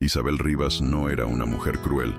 Isabel Rivas no era una mujer cruel.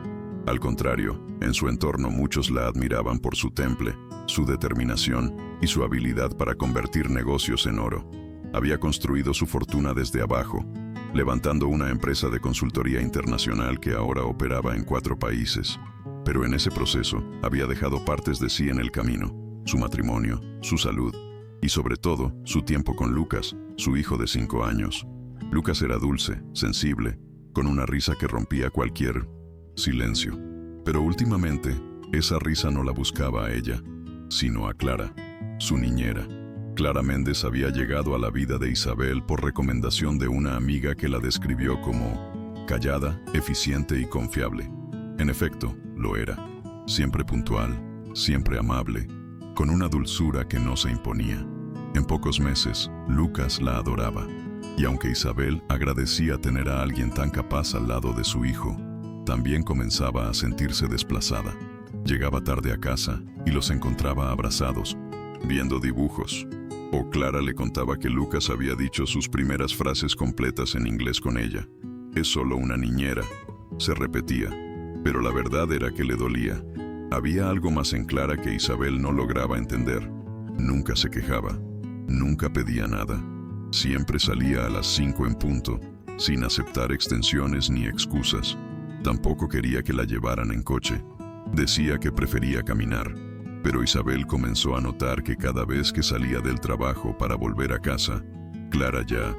Al contrario, en su entorno muchos la admiraban por su temple, su determinación y su habilidad para convertir negocios en oro. Había construido su fortuna desde abajo, levantando una empresa de consultoría internacional que ahora operaba en 4 países. Pero en ese proceso había dejado partes de sí en el camino: su matrimonio, su salud y sobre todo su tiempo con Lucas, su hijo de 5 años. Lucas era dulce, sensible, con una risa que rompía cualquier silencio. Pero últimamente, esa risa no la buscaba a ella, sino a Clara, su niñera. Clara Méndez había llegado a la vida de Isabel por recomendación de una amiga que la describió como callada, eficiente y confiable. En efecto, lo era. Siempre puntual, siempre amable, con una dulzura que no se imponía. En pocos meses, Lucas la adoraba. Y aunque Isabel agradecía tener a alguien tan capaz al lado de su hijo, también comenzaba a sentirse desplazada. Llegaba tarde a casa y los encontraba abrazados, viendo dibujos. O Clara le contaba que Lucas había dicho sus primeras frases completas en inglés con ella. «Es solo una niñera», se repetía. Pero la verdad era que le dolía. Había algo más en Clara que Isabel no lograba entender. Nunca se quejaba, nunca pedía nada. Siempre salía a las 5 en punto, sin aceptar extensiones ni excusas. Tampoco quería que la llevaran en coche. Decía que prefería caminar. Pero Isabel comenzó a notar que cada vez que salía del trabajo para volver a casa, Clara ya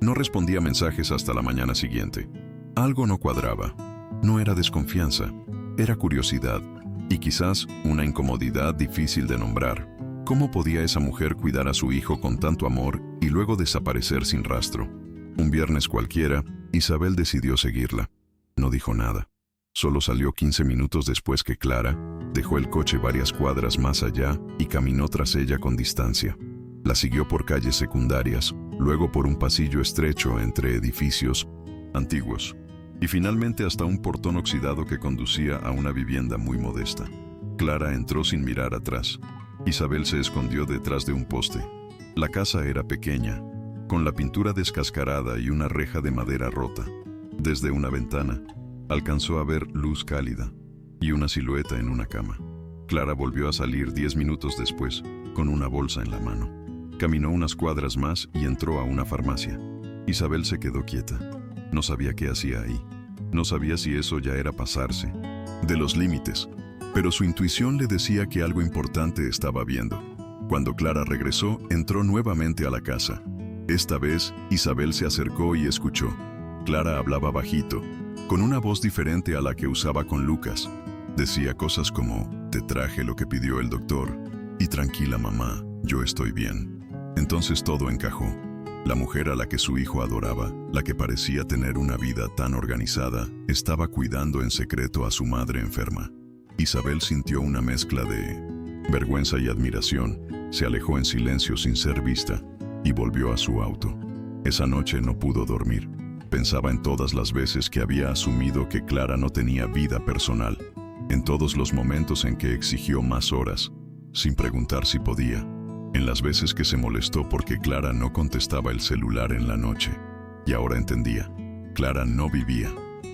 no respondía mensajes hasta la mañana siguiente. Algo no cuadraba. No era desconfianza, era curiosidad, y quizás una incomodidad difícil de nombrar. ¿Cómo podía esa mujer cuidar a su hijo con tanto amor y luego desaparecer sin rastro? Un viernes cualquiera, Isabel decidió seguirla. No dijo nada. Solo salió 15 minutos después que Clara dejó el coche varias cuadras más allá y caminó tras ella con distancia. La siguió por calles secundarias, luego por un pasillo estrecho entre edificios antiguos, y finalmente hasta un portón oxidado que conducía a una vivienda muy modesta. Clara entró sin mirar atrás. Isabel se escondió detrás de un poste. La casa era pequeña, con la pintura descascarada y una reja de madera rota. Desde una ventana, alcanzó a ver luz cálida y una silueta en una cama. Clara volvió a salir 10 minutos después, con una bolsa en la mano. Caminó unas cuadras más y entró a una farmacia. Isabel se quedó quieta. No sabía qué hacía ahí. No sabía si eso ya era pasarse de los límites, pero su intuición le decía que algo importante estaba viendo. Cuando Clara regresó, entró nuevamente a la casa. Esta vez, Isabel se acercó y escuchó. Clara hablaba bajito, con una voz diferente a la que usaba con Lucas. Decía cosas como: «Te traje lo que pidió el doctor, y tranquila mamá, yo estoy bien». Entonces todo encajó. La mujer a la que su hijo adoraba, la que parecía tener una vida tan organizada, estaba cuidando en secreto a su madre enferma. Isabel sintió una mezcla de vergüenza y admiración. Se alejó en silencio sin ser vista y volvió a su auto. Esa noche no pudo dormir. Pensaba en todas las veces que había asumido que Clara no tenía vida personal, en todos los momentos en que exigió más horas, sin preguntar si podía, en las veces que se molestó porque Clara no contestaba el celular en la noche. Y ahora entendía. Clara no vivía,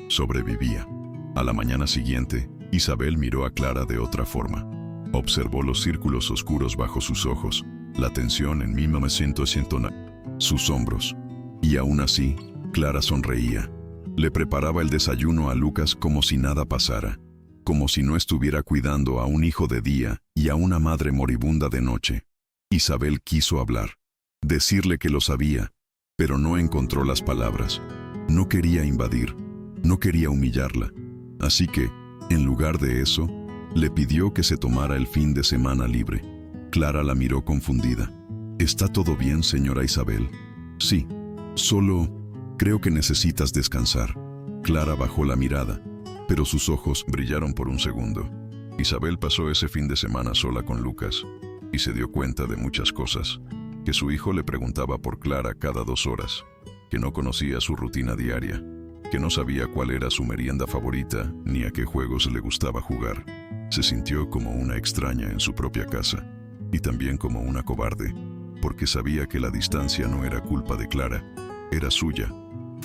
sobrevivía. A la mañana siguiente, Isabel miró a Clara de otra forma. Observó los círculos oscuros bajo sus ojos, la tensión en 1900 sus hombros. Y aún así, Clara sonreía. Le preparaba el desayuno a Lucas como si nada pasara, como si no estuviera cuidando a un hijo de día y a una madre moribunda de noche. Isabel quiso hablar, decirle que lo sabía, pero no encontró las palabras. No quería invadir, no quería humillarla. Así que, en lugar de eso, le pidió que se tomara el fin de semana libre. Clara la miró confundida. «¿Está todo bien, señora Isabel?» «Sí, solo creo que necesitas descansar». Clara bajó la mirada, pero sus ojos brillaron por un segundo. Isabel pasó ese fin de semana sola con Lucas y se dio cuenta de muchas cosas. Que su hijo le preguntaba por Clara cada 2 horas, que no conocía su rutina diaria, que no sabía cuál era su merienda favorita ni a qué juegos le gustaba jugar. Se sintió como una extraña en su propia casa y también como una cobarde, porque sabía que la distancia no era culpa de Clara, era suya.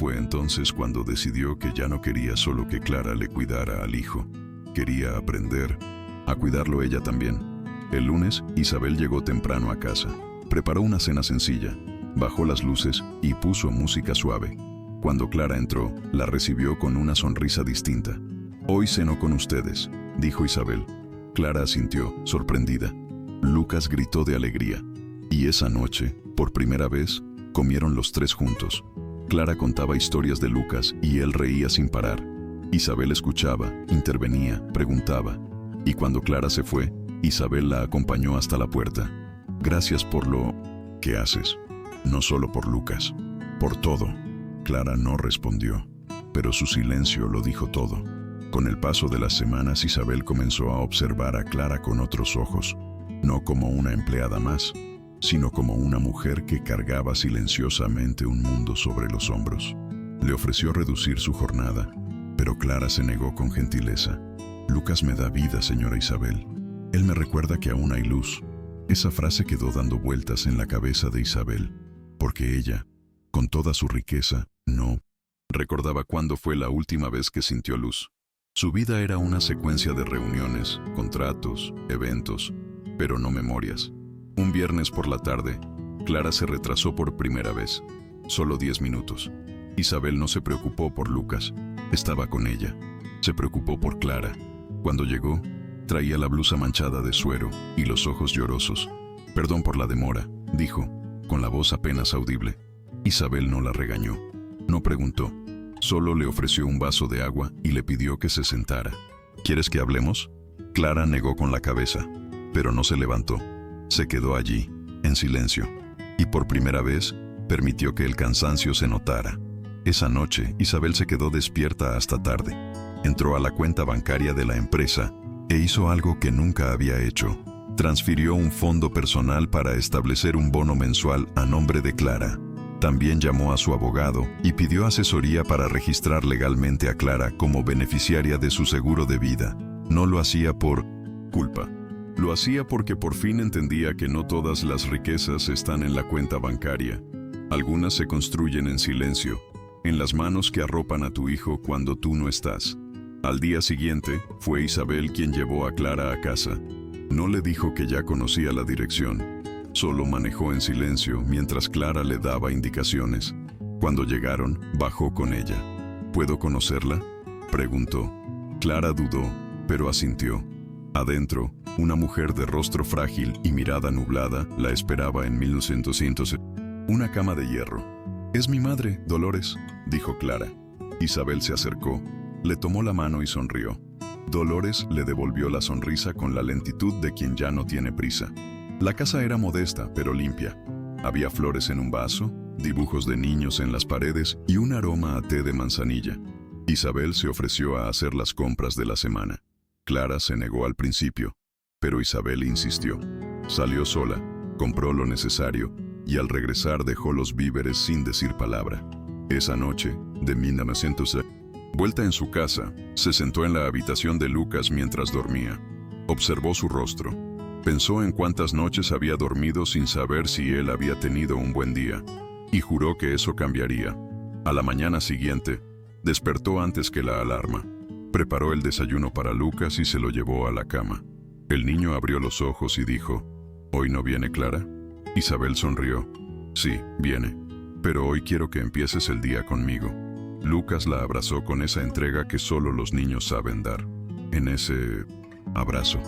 Fue entonces cuando decidió que ya no quería solo que Clara le cuidara al hijo. Quería aprender a cuidarlo ella también. El lunes, Isabel llegó temprano a casa. Preparó una cena sencilla, bajó las luces y puso música suave. Cuando Clara entró, la recibió con una sonrisa distinta. «Hoy ceno con ustedes», dijo Isabel. Clara asintió, sorprendida. Lucas gritó de alegría. Y esa noche, por primera vez, comieron los tres juntos. Clara contaba historias de Lucas y él reía sin parar. Isabel escuchaba, intervenía, preguntaba. Y cuando Clara se fue, Isabel la acompañó hasta la puerta. «Gracias por lo que haces. No solo por Lucas, por todo». Clara no respondió, pero su silencio lo dijo todo. Con el paso de las semanas, Isabel comenzó a observar a Clara con otros ojos, no como una empleada más, sino como una mujer que cargaba silenciosamente un mundo sobre los hombros. Le ofreció reducir su jornada, pero Clara se negó con gentileza. «Lucas me da vida, señora Isabel. Él me recuerda que aún hay luz». Esa frase quedó dando vueltas en la cabeza de Isabel, porque ella, con toda su riqueza, no recordaba cuándo fue la última vez que sintió luz. Su vida era una secuencia de reuniones, contratos, eventos, pero no memorias. Un viernes por la tarde, Clara se retrasó por primera vez. Solo 10 minutos. Isabel no se preocupó por Lucas. Estaba con ella. Se preocupó por Clara. Cuando llegó, traía la blusa manchada de suero y los ojos llorosos. «Perdón por la demora», dijo, con la voz apenas audible. Isabel no la regañó. No preguntó. Solo le ofreció un vaso de agua y le pidió que se sentara. «¿Quieres que hablemos?». Clara negó con la cabeza, pero no se levantó. Se quedó allí, en silencio, y por primera vez permitió que el cansancio se notara. Esa noche, Isabel se quedó despierta hasta tarde. Entró a la cuenta bancaria de la empresa e hizo algo que nunca había hecho. Transfirió un fondo personal para establecer un bono mensual a nombre de Clara. También llamó a su abogado y pidió asesoría para registrar legalmente a Clara como beneficiaria de su seguro de vida. No lo hacía por culpa. Lo hacía porque por fin entendía que no todas las riquezas están en la cuenta bancaria. Algunas se construyen en silencio, en las manos que arropan a tu hijo cuando tú no estás. Al día siguiente, fue Isabel quien llevó a Clara a casa. No le dijo que ya conocía la dirección. Solo manejó en silencio mientras Clara le daba indicaciones. Cuando llegaron, bajó con ella. «¿Puedo conocerla?», preguntó. Clara dudó, pero asintió. Adentro, una mujer de rostro frágil y mirada nublada la esperaba en 1900. Una cama de hierro. «Es mi madre, Dolores», dijo Clara. Isabel se acercó, le tomó la mano y sonrió. Dolores le devolvió la sonrisa con la lentitud de quien ya no tiene prisa. La casa era modesta, pero limpia. Había flores en un vaso, dibujos de niños en las paredes y un aroma a té de manzanilla. Isabel se ofreció a hacer las compras de la semana. Clara se negó al principio, pero Isabel insistió. Salió sola, compró lo necesario y al regresar dejó los víveres sin decir palabra. Esa noche, de 1900, vuelta en su casa, se sentó en la habitación de Lucas mientras dormía. Observó su rostro. Pensó en cuántas noches había dormido sin saber si él había tenido un buen día, y juró que eso cambiaría. A la mañana siguiente, despertó antes que la alarma. Preparó el desayuno para Lucas y se lo llevó a la cama. El niño abrió los ojos y dijo, «¿Hoy no viene Clara?». Isabel sonrió. «Sí, viene, pero hoy quiero que empieces el día conmigo». Lucas la abrazó con esa entrega que solo los niños saben dar. En ese abrazo,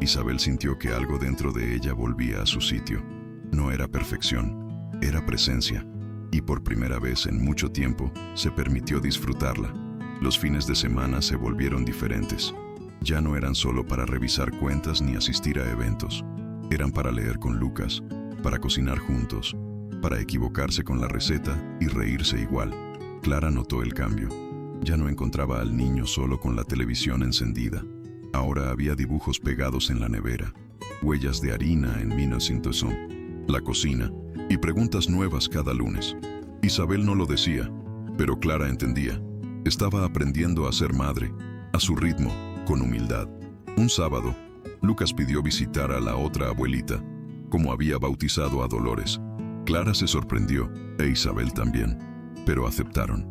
Isabel sintió que algo dentro de ella volvía a su sitio. No era perfección, era presencia, y por primera vez en mucho tiempo se permitió disfrutarla. Los fines de semana se volvieron diferentes. Ya no eran solo para revisar cuentas ni asistir a eventos. Eran para leer con Lucas, para cocinar juntos, para equivocarse con la receta y reírse igual. Clara notó el cambio. Ya no encontraba al niño solo con la televisión encendida. Ahora había dibujos pegados en la nevera, huellas de harina en 1900, la cocina y preguntas nuevas cada lunes. Isabel no lo decía, pero Clara entendía. Estaba aprendiendo a ser madre, a su ritmo, con humildad. Un sábado, Lucas pidió visitar a la otra abuelita, como había bautizado a Dolores. Clara se sorprendió, e Isabel también, pero aceptaron.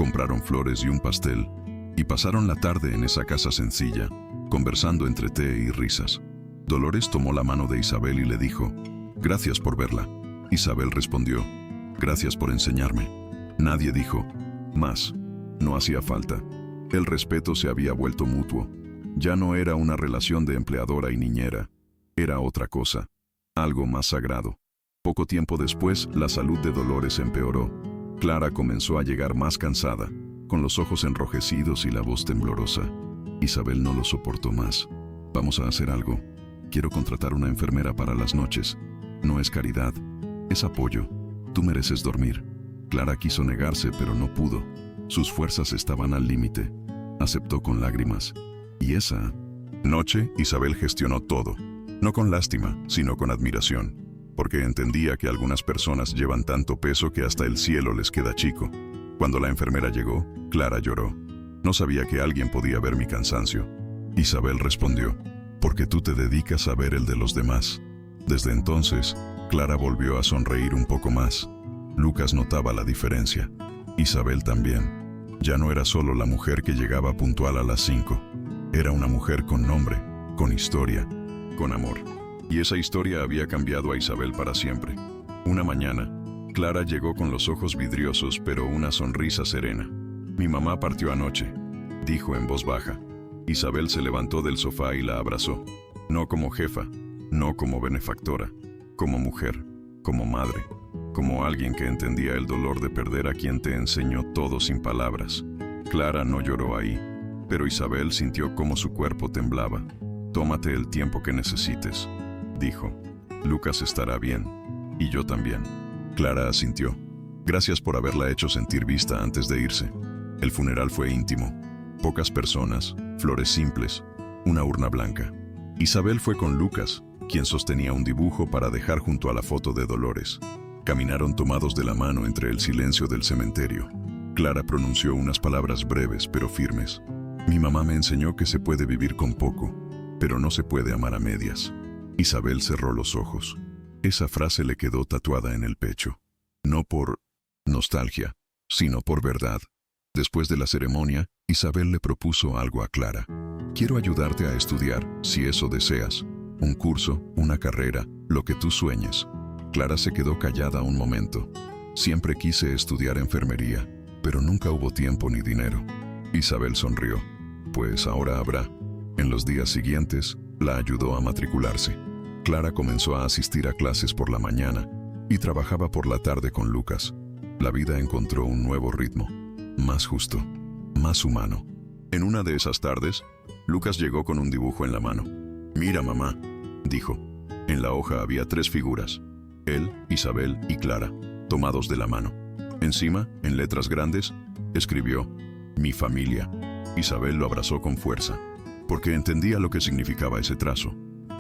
Compraron flores y un pastel, y pasaron la tarde en esa casa sencilla, conversando entre té y risas. Dolores tomó la mano de Isabel y le dijo: «Gracias por verla». Isabel respondió: «Gracias por enseñarme». Nadie dijo más. No hacía falta. El respeto se había vuelto mutuo. Ya no era una relación de empleadora y niñera. Era otra cosa, algo más sagrado. Poco tiempo después, la salud de Dolores empeoró. Clara comenzó a llegar más cansada, con los ojos enrojecidos y la voz temblorosa. Isabel no lo soportó más. «Vamos a hacer algo. Quiero contratar una enfermera para las noches. No es caridad, es apoyo. Tú mereces dormir». Clara quiso negarse, pero no pudo. Sus fuerzas estaban al límite. Aceptó con lágrimas. Y esa noche, Isabel gestionó todo. No con lástima, sino con admiración. Porque entendía que algunas personas llevan tanto peso que hasta el cielo les queda chico. Cuando la enfermera llegó, Clara lloró. «No sabía que alguien podía ver mi cansancio». Isabel respondió: «Porque tú te dedicas a ver el de los demás». Desde entonces, Clara volvió a sonreír un poco más. Lucas notaba la diferencia. Isabel también. Ya no era solo la mujer que llegaba puntual a las 5. Era una mujer con nombre, con historia, con amor. Y esa historia había cambiado a Isabel para siempre. Una mañana, Clara llegó con los ojos vidriosos pero una sonrisa serena. «Mi mamá partió anoche», dijo en voz baja. Isabel se levantó del sofá y la abrazó. No como jefa, no como benefactora, como mujer, como madre, como alguien que entendía el dolor de perder a quien te enseñó todo sin palabras. Clara no lloró ahí, pero Isabel sintió cómo su cuerpo temblaba. «Tómate el tiempo que necesites», dijo. «Lucas estará bien, y yo también». Clara asintió. Gracias por haberla hecho sentir vista antes de irse. El funeral fue íntimo. Pocas personas, flores simples, una urna blanca. Isabel fue con Lucas, quien sostenía un dibujo para dejar junto a la foto de Dolores. Caminaron tomados de la mano entre el silencio del cementerio. Clara pronunció unas palabras breves pero firmes. «Mi mamá me enseñó que se puede vivir con poco, pero no se puede amar a medias». Isabel cerró los ojos. Esa frase le quedó tatuada en el pecho. No por nostalgia, sino por verdad. Después de la ceremonia, Isabel le propuso algo a Clara. «Quiero ayudarte a estudiar, si eso deseas. Un curso, una carrera, lo que tú sueñes». Clara se quedó callada un momento. «Siempre quise estudiar enfermería, pero nunca hubo tiempo ni dinero». Isabel sonrió. «Pues ahora habrá». En los días siguientes, la ayudó a matricularse. Clara comenzó a asistir a clases por la mañana y trabajaba por la tarde con Lucas. La vida encontró un nuevo ritmo, más justo, más humano. En una de esas tardes, Lucas llegó con un dibujo en la mano. «Mira, mamá», dijo. En la hoja había 3 figuras: él, Isabel y Clara, tomados de la mano. Encima, en letras grandes, escribió: «Mi familia». Isabel lo abrazó con fuerza, porque entendía lo que significaba ese trazo,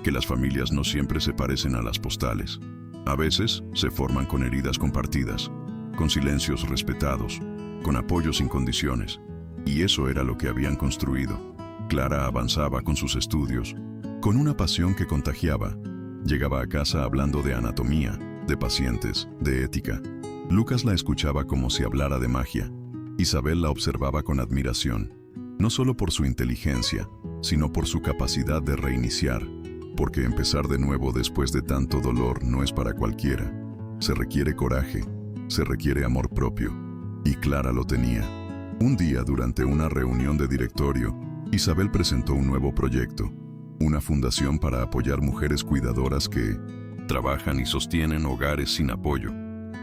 que las familias no siempre se parecen a las postales. A veces se forman con heridas compartidas, con silencios respetados, con apoyo sin condiciones, y eso era lo que habían construido. Clara avanzaba con sus estudios, con una pasión que contagiaba. Llegaba a casa hablando de anatomía, de pacientes, de ética. Lucas la escuchaba como si hablara de magia. Isabel la observaba con admiración, no solo por su inteligencia, sino por su capacidad de reiniciar, porque empezar de nuevo después de tanto dolor no es para cualquiera. Se requiere coraje, se requiere amor propio, y Clara lo tenía. Un día, durante una reunión de directorio, Isabel presentó un nuevo proyecto, una fundación para apoyar mujeres cuidadoras que trabajan y sostienen hogares sin apoyo.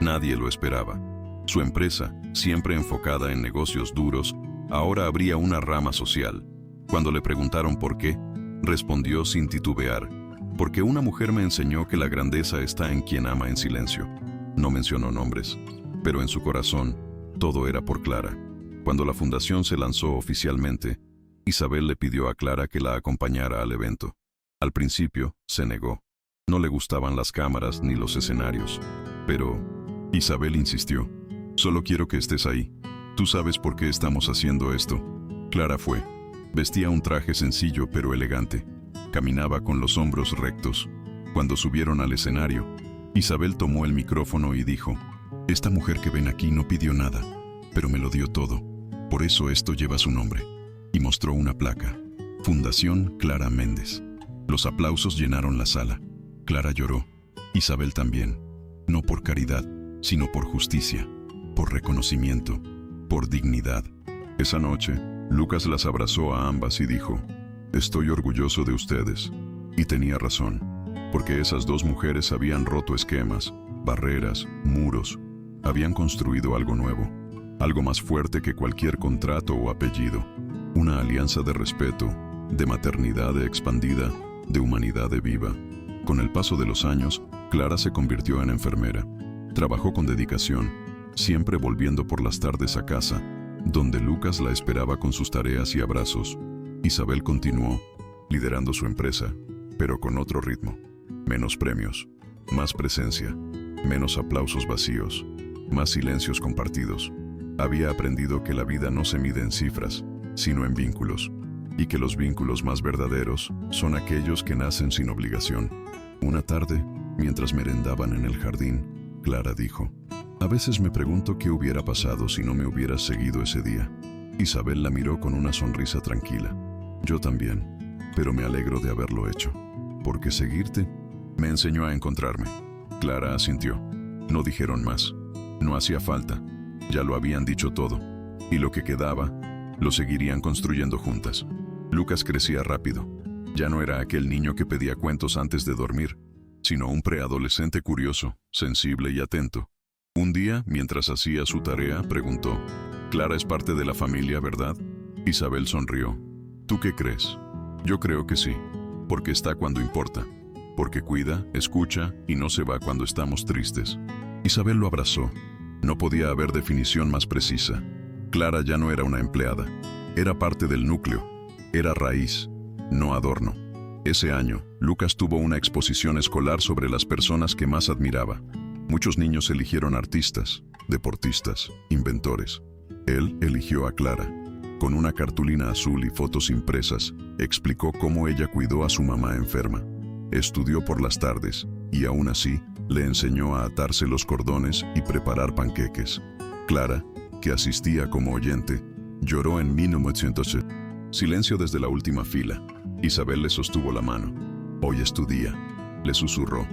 Nadie lo esperaba. Su empresa, siempre enfocada en negocios duros, ahora abría una rama social. Cuando le preguntaron por qué, respondió sin titubear: «Porque una mujer me enseñó que la grandeza está en quien ama en silencio». No mencionó nombres, pero en su corazón, todo era por Clara. Cuando la fundación se lanzó oficialmente, Isabel le pidió a Clara que la acompañara al evento. Al principio, se negó. No le gustaban las cámaras ni los escenarios. Pero Isabel insistió: «Solo quiero que estés ahí. Tú sabes por qué estamos haciendo esto». Clara fue. Vestía un traje sencillo pero elegante. Caminaba con los hombros rectos. Cuando subieron al escenario, Isabel tomó el micrófono y dijo: «Esta mujer que ven aquí no pidió nada, pero me lo dio todo. Por eso esto lleva su nombre. Y mostró una placa. Fundación Clara Méndez. Los aplausos llenaron la sala. Clara lloró. Isabel también. No por caridad, sino por justicia, por reconocimiento, por dignidad. Esa noche, Lucas las abrazó a ambas y dijo: «Estoy orgulloso de ustedes». Y tenía razón, porque esas dos mujeres habían roto esquemas, barreras, muros. Habían construido algo nuevo, algo más fuerte que cualquier contrato o apellido. Una alianza de respeto, de maternidad expandida, de humanidad viva. Con el paso de los años, Clara se convirtió en enfermera. Trabajó con dedicación, siempre volviendo por las tardes a casa, donde Lucas la esperaba con sus tareas y abrazos. Isabel continuó, liderando su empresa, pero con otro ritmo. Menos premios, más presencia, menos aplausos vacíos, más silencios compartidos. Había aprendido que la vida no se mide en cifras, sino en vínculos, y que los vínculos más verdaderos son aquellos que nacen sin obligación. Una tarde, mientras merendaban en el jardín, Clara dijo: «A veces me pregunto qué hubiera pasado si no me hubieras seguido ese día». Isabel la miró con una sonrisa tranquila. «Yo también, pero me alegro de haberlo hecho, porque seguirte me enseñó a encontrarme». Clara asintió. No dijeron más. No hacía falta. Ya lo habían dicho todo. Y lo que quedaba, lo seguirían construyendo juntas. Lucas crecía rápido. Ya no era aquel niño que pedía cuentos antes de dormir, sino un preadolescente curioso, sensible y atento. Un día, mientras hacía su tarea, preguntó: «Clara es parte de la familia, ¿verdad?». Isabel sonrió. «¿Tú qué crees?». «Yo creo que sí, porque está cuando importa, porque cuida, escucha y no se va cuando estamos tristes». Isabel lo abrazó. No podía haber definición más precisa. Clara ya no era una empleada, era parte del núcleo, era raíz, no adorno. Ese año, Lucas tuvo una exposición escolar sobre las personas que más admiraba. Muchos niños eligieron artistas, deportistas, inventores. Él eligió a Clara. Con una cartulina azul y fotos impresas, explicó cómo ella cuidó a su mamá enferma. Estudió por las tardes, y aún así, le enseñó a atarse los cordones y preparar panqueques. Clara, que asistía como oyente, lloró en 1908. Silencio desde la última fila. Isabel le sostuvo la mano. «Hoy es tu día», le susurró.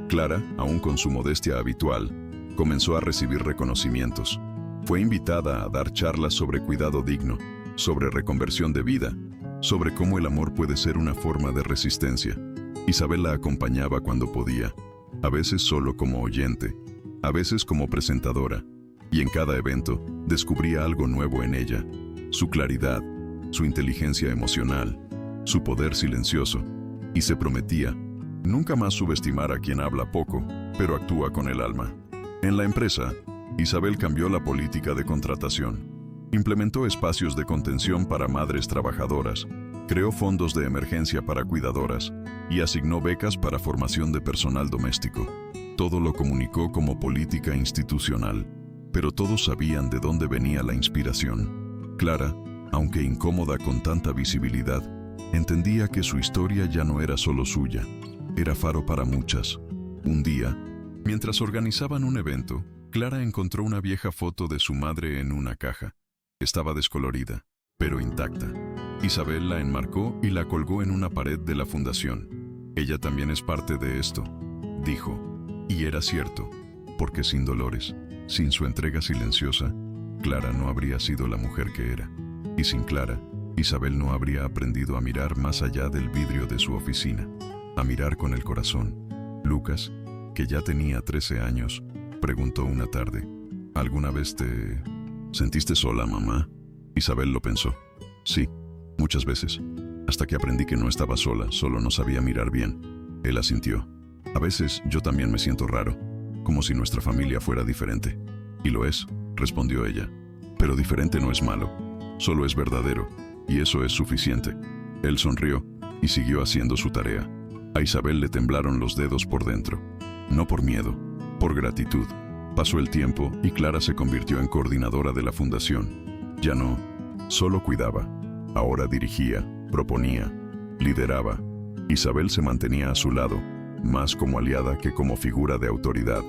Clara, aún con su modestia habitual, comenzó a recibir reconocimientos. Fue invitada a dar charlas sobre cuidado digno, sobre reconversión de vida, sobre cómo el amor puede ser una forma de resistencia. Isabel la acompañaba cuando podía, a veces solo como oyente, a veces como presentadora, y en cada evento descubría algo nuevo en ella: su claridad, su inteligencia emocional, su poder silencioso, y se prometía nunca más subestimar a quien habla poco, pero actúa con el alma. En la empresa, Isabel cambió la política de contratación. Implementó espacios de contención para madres trabajadoras, creó fondos de emergencia para cuidadoras y asignó becas para formación de personal doméstico. Todo lo comunicó como política institucional, pero todos sabían de dónde venía la inspiración. Clara, aunque incómoda con tanta visibilidad, entendía que su historia ya no era solo suya, era faro para muchas. Un día, mientras organizaban un evento, Clara encontró una vieja foto de su madre en una caja. Estaba descolorida, pero intacta. Isabel la enmarcó y la colgó en una pared de la fundación. «Ella también es parte de esto», dijo. Y era cierto, porque sin Dolores, sin su entrega silenciosa, Clara no habría sido la mujer que era. Y sin Clara, Isabel no habría aprendido a mirar más allá del vidrio de su oficina, a mirar con el corazón. Lucas, que ya tenía 13 años, preguntó una tarde: «¿Alguna vez te sentiste sola, mamá?». Isabel lo pensó. «Sí, muchas veces, hasta que aprendí que no estaba sola, solo no sabía mirar bien». Él asintió. «A veces yo también me siento raro, como si nuestra familia fuera diferente». «Y lo es», respondió ella. «Pero diferente no es malo, solo es verdadero, y eso es suficiente». Él sonrió y siguió haciendo su tarea. A Isabel le temblaron los dedos por dentro. No por miedo, por gratitud. Pasó el tiempo y Clara se convirtió en coordinadora de la fundación. Ya no solo cuidaba, ahora dirigía, proponía, lideraba. Isabel se mantenía a su lado, más como aliada que como figura de autoridad.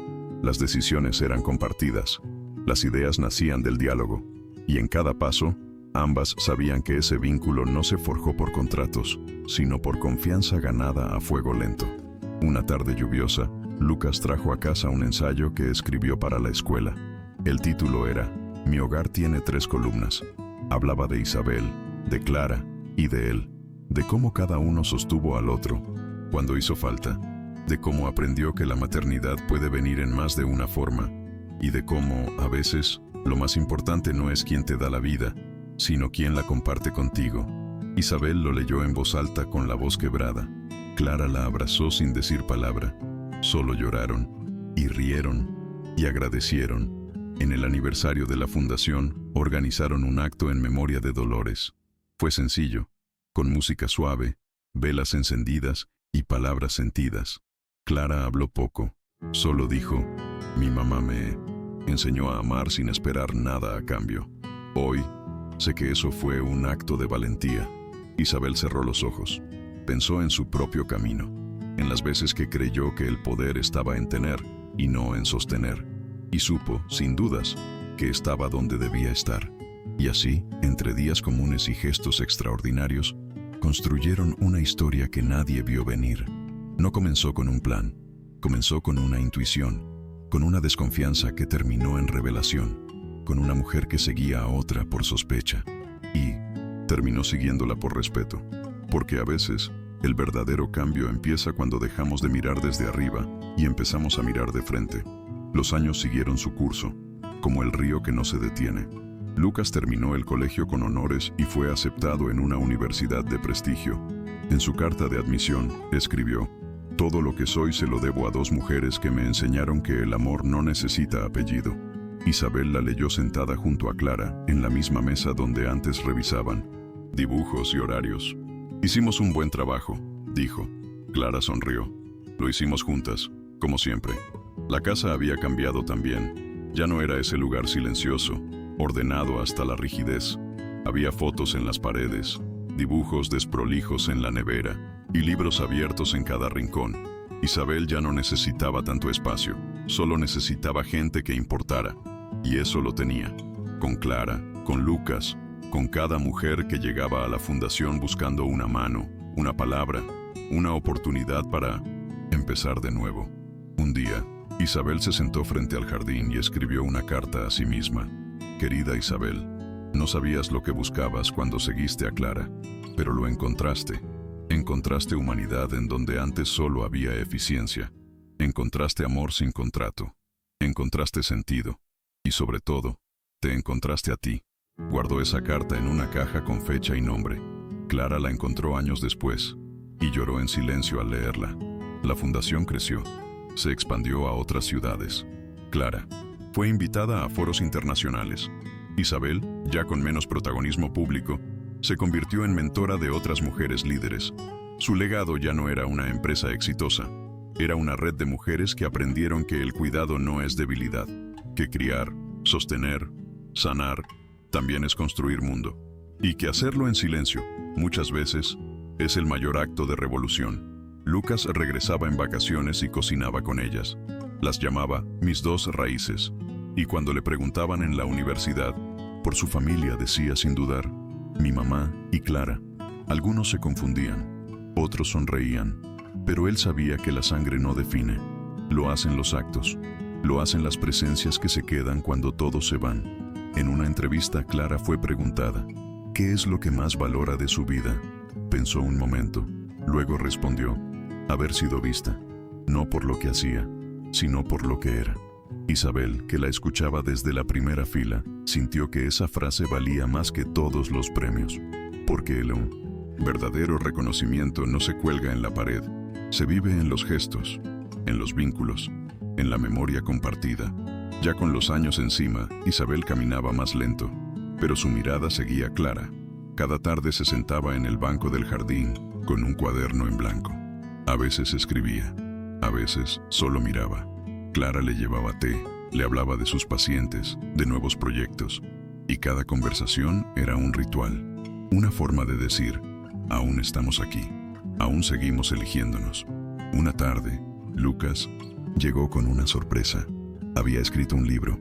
Las decisiones eran compartidas, las ideas nacían del diálogo, Y en cada paso, ambas sabían que ese vínculo no se forjó por contratos, sino por confianza ganada a fuego lento. Una tarde lluviosa, Lucas trajo a casa un ensayo que escribió para la escuela. El título era Mi hogar tiene 3 columnas. Hablaba de Isabel, de Clara y de él, de cómo cada uno sostuvo al otro cuando hizo falta, de cómo aprendió que la maternidad puede venir en más de una forma, y de cómo, a veces, lo más importante no es quién te da la vida, sino quién la comparte contigo. Isabel lo leyó en voz alta con la voz quebrada. Clara la abrazó sin decir palabra. Solo lloraron, y rieron, y agradecieron. En el aniversario de la fundación, organizaron un acto en memoria de Dolores. Fue sencillo, con música suave, velas encendidas y palabras sentidas. Clara habló poco, solo dijo, mi mamá me enseñó a amar sin esperar nada a cambio. Hoy, sé que eso fue un acto de valentía. Isabel cerró los ojos. Pensó en su propio camino, en las veces que creyó que el poder estaba en tener y no en sostener. Y supo, sin dudas, que estaba donde debía estar. Y así, entre días comunes y gestos extraordinarios, construyeron una historia que nadie vio venir. No comenzó con un plan, comenzó con una intuición, con una desconfianza que terminó en revelación, con una mujer que seguía a otra por sospecha y terminó siguiéndola por respeto, porque a veces el verdadero cambio empieza cuando dejamos de mirar desde arriba y empezamos a mirar de frente. Los años siguieron su curso, como el río que no se detiene. Lucas terminó el colegio con honores y fue aceptado en una universidad de prestigio. En su carta de admisión, escribió, todo lo que soy se lo debo a 2 mujeres que me enseñaron que el amor no necesita apellido. Isabel la leyó sentada junto a Clara, en la misma mesa donde antes revisaban dibujos y horarios. Hicimos un buen trabajo, dijo. Clara sonrió. Lo hicimos juntas, como siempre. La casa había cambiado también. Ya no era ese lugar silencioso, ordenado hasta la rigidez. Había fotos en las paredes, dibujos desprolijos en la nevera y libros abiertos en cada rincón. Isabel ya no necesitaba tanto espacio, solo necesitaba gente que importara. Y eso lo tenía. Con Clara, con Lucas, con cada mujer que llegaba a la fundación buscando una mano, una palabra, una oportunidad para empezar de nuevo. Un día, Isabel se sentó frente al jardín y escribió una carta a sí misma. Querida Isabel, no sabías lo que buscabas cuando seguiste a Clara, pero lo encontraste. Encontraste humanidad en donde antes solo había eficiencia. Encontraste amor sin contrato. Encontraste sentido. Y sobre todo, te encontraste a ti. Guardó esa carta en una caja con fecha y nombre. Clara la encontró años después y lloró en silencio al leerla. La fundación creció. Se expandió a otras ciudades. Clara fue invitada a foros internacionales. Isabel, ya con menos protagonismo público, se convirtió en mentora de otras mujeres líderes. Su legado ya no era una empresa exitosa, era una red de mujeres que aprendieron que el cuidado no es debilidad, que criar, sostener, sanar, también es construir mundo, y que hacerlo en silencio, muchas veces, es el mayor acto de revolución. Lucas regresaba en vacaciones y cocinaba con ellas. Las llamaba mis 2 raíces, y cuando le preguntaban en la universidad, por su familia decía sin dudar, mi mamá y Clara. Algunos se confundían, otros sonreían, pero él sabía que la sangre no define, lo hacen los actos, lo hacen las presencias que se quedan cuando todos se van. En una entrevista, Clara fue preguntada, ¿qué es lo que más valora de su vida? Pensó un momento, luego respondió, haber sido vista, no por lo que hacía, sino por lo que era. Isabel, que la escuchaba desde la primera fila, sintió que esa frase valía más que todos los premios, porque el verdadero reconocimiento no se cuelga en la pared, se vive en los gestos, en los vínculos, en la memoria compartida. Ya con los años encima, Isabel caminaba más lento, pero su mirada seguía clara. Cada tarde se sentaba en el banco del jardín, con un cuaderno en blanco. A veces escribía, a veces solo miraba. Clara le llevaba té, le hablaba de sus pacientes, de nuevos proyectos, y cada conversación era un ritual, una forma de decir, aún estamos aquí, aún seguimos eligiéndonos. Una tarde, Lucas llegó con una sorpresa. Había escrito un libro.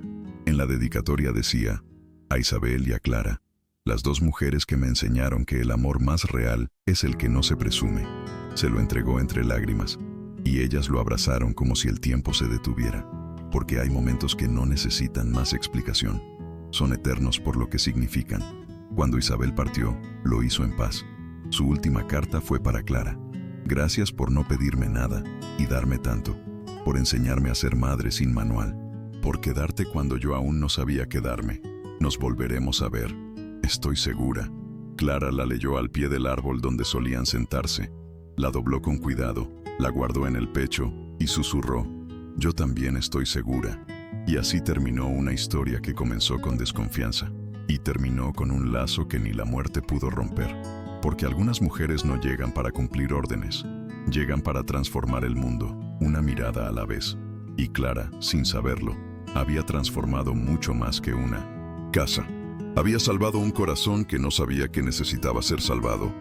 En la dedicatoria decía, a Isabel y a Clara, las dos mujeres que me enseñaron que el amor más real es el que no se presume. Se lo entregó entre lágrimas, y ellas lo abrazaron como si el tiempo se detuviera, porque hay momentos que no necesitan más explicación. Son eternos por lo que significan. Cuando Isabel partió, lo hizo en paz. Su última carta fue para Clara. Gracias por no pedirme nada y darme tanto, por enseñarme a ser madre sin manual, por quedarte cuando yo aún no sabía quedarme. Nos volveremos a ver, estoy segura. Clara la leyó al pie del árbol donde solían sentarse. La dobló con cuidado, la guardó en el pecho y susurró: yo también estoy segura. Y así terminó una historia que comenzó con desconfianza y terminó con un lazo que ni la muerte pudo romper. Porque algunas mujeres no llegan para cumplir órdenes, llegan para transformar el mundo, una mirada a la vez. Y Clara, sin saberlo, había transformado mucho más que una casa. Había salvado un corazón que no sabía que necesitaba ser salvado.